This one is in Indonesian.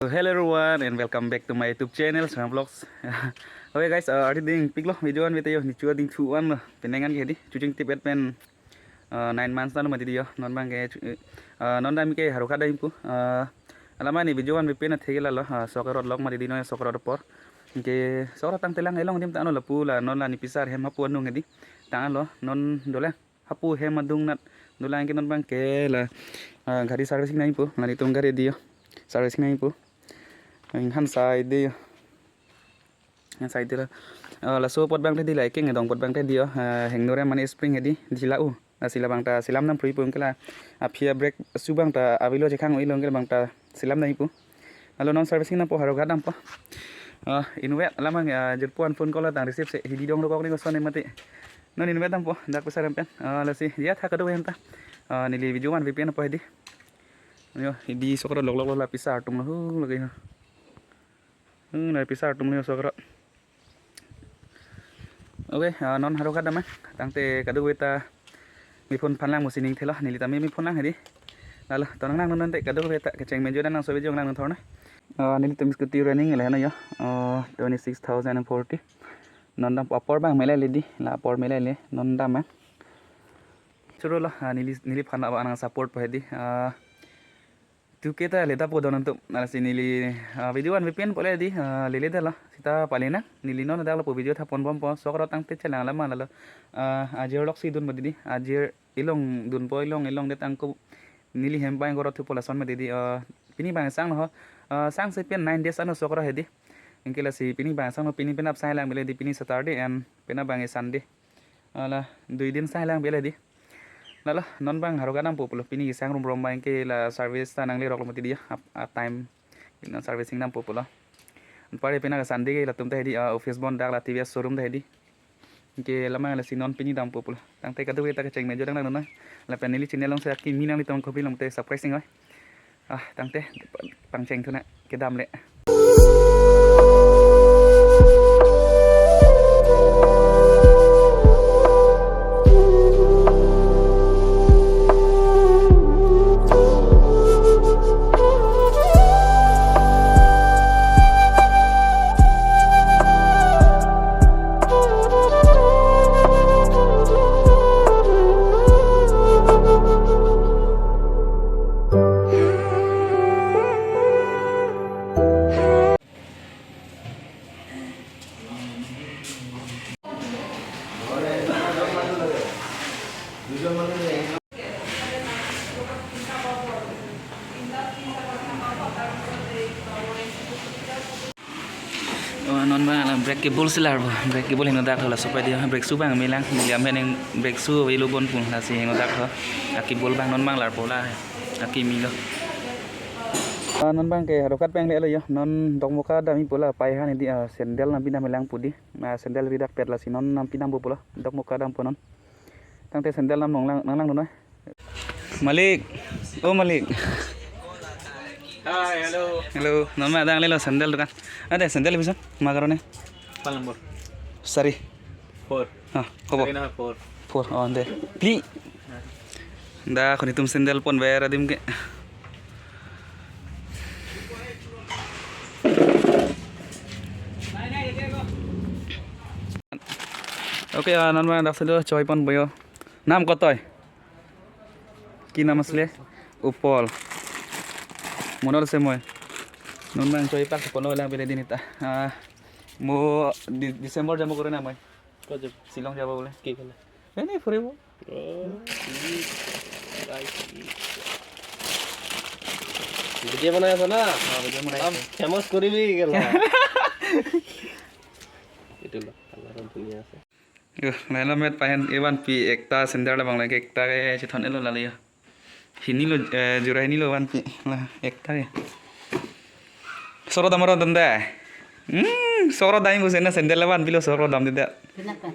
Hello everyone and welcome back to my YouTube channel Seram Vlogs. Okay guys, hari ding piglo video an video ni chua ding chuan lo penengan ke di chucing tip adpen 9 months na mati dia non bang ke non dami ke haruka dai pu alama ni video an vipen thegela lo sokarot log mati di no sokarot por ke sora tang telang elong dim ta no lapu la non la ni pisar hem hapu anu ngedi ta lo non dole hapu hem adung nat dulang ke non bang ke la gari servicing nai pu ngani tung gari dia servicing nai pu han sai đi han sai đi là số pot bang đi lại cái ngày đồng pot bang đi hình nore mani spring đi đi là sila bang ta silam nam free pun cái là apia break su bang ta avilo je khang ilong cái bang ta silam nai pu alo non servicing na po haro gadam po inwet lamang jerpuan phone call tang receive se hidi dong lokok ni ko son mati non inwet tam po dak besar pen la si dia tha kado hem ta nili video man vpn po hidi yo hidi sokro lok lok la pisar tum lo lagi này pisar tum ni sokro okay non haro kadam tang te kado weta mi phone phanlang musining thelo nili ta mi phone lang hedi lala tonang nang non te kado weta ke cheng menjo nang so video nang thorna nili tem scooty running le na yo 26040 non dam upper bang mele ledi la upper mele le non dam churo la nili phana ba nang support pa hedi tu kita leta po don untuk nasi nili video an VPN boleh di lele dah kita palena nili non dah po video tha pon bom po sokro tang te chelang lama lalo ajir lok si dun madi ajir ilong dun po ilong det angku nili hempang gorot tu pola son madi pini bang sang no sang se pen 9 days anu sokro hedi ingkela si pini bang sang no pini penap sai lang bele di pini Saturday and penap bang Sunday ala 2 din sai lang bele di lala non bang haro ganam populo pini isang room bang ke la service tanang le rok mati dia time in servicing nam populo pare pina Sunday ke la tum te di office bond dak la TVS showroom te di ke lama la sinon pini dam populo tang te kadu ta ke cheng mejo dang na la penili channel long se ki minang li tong kopi long te subscribe sing oi tang te pang cheng thuna ke dam le non bang la break cable silar break cable hino dak thola sopai dia break su bang melang liam hen break su velo bon pun la si hino dak tho cable bang non bang lar pola aki mi lo non bang ke haro kat bang le yo non dok moka dami pola pai han di sendel na bina melang pudi sendel bidak pet la si non nam pinam pola dok moka dam ponon tang te sendel nam nang non Malik oh Malik Hai, halo. Hello, nama ada yang lelo sandal kan? Ada sandal bisa? Makarone? Pal nomor Sari. 4. Kobo. Kena 4. Four, ande. Pli. Dah, kau hitung sandal pun bayar adim ke? Oke, nama dah sudah coy pun boyo. Nam kotoy. Ki nama asli? Upol. Monol se moy non bang coy pak pono lang bele dinita mo December jamo करे ना मैं Kau jeb Silong jabo boleh ki kena. ini free bo Video बनाया था ना video mana अब फेमस करी भी गेला itulah kalaran dunia se yo lain met pahen ewan pi ekta sender la bang la ekta ke chithon elo la liya hini lo jura hini lo wan pi la ekta ke soro damaro danda soro dai mo sena sender la wan bilo soro dam dida Kenapa?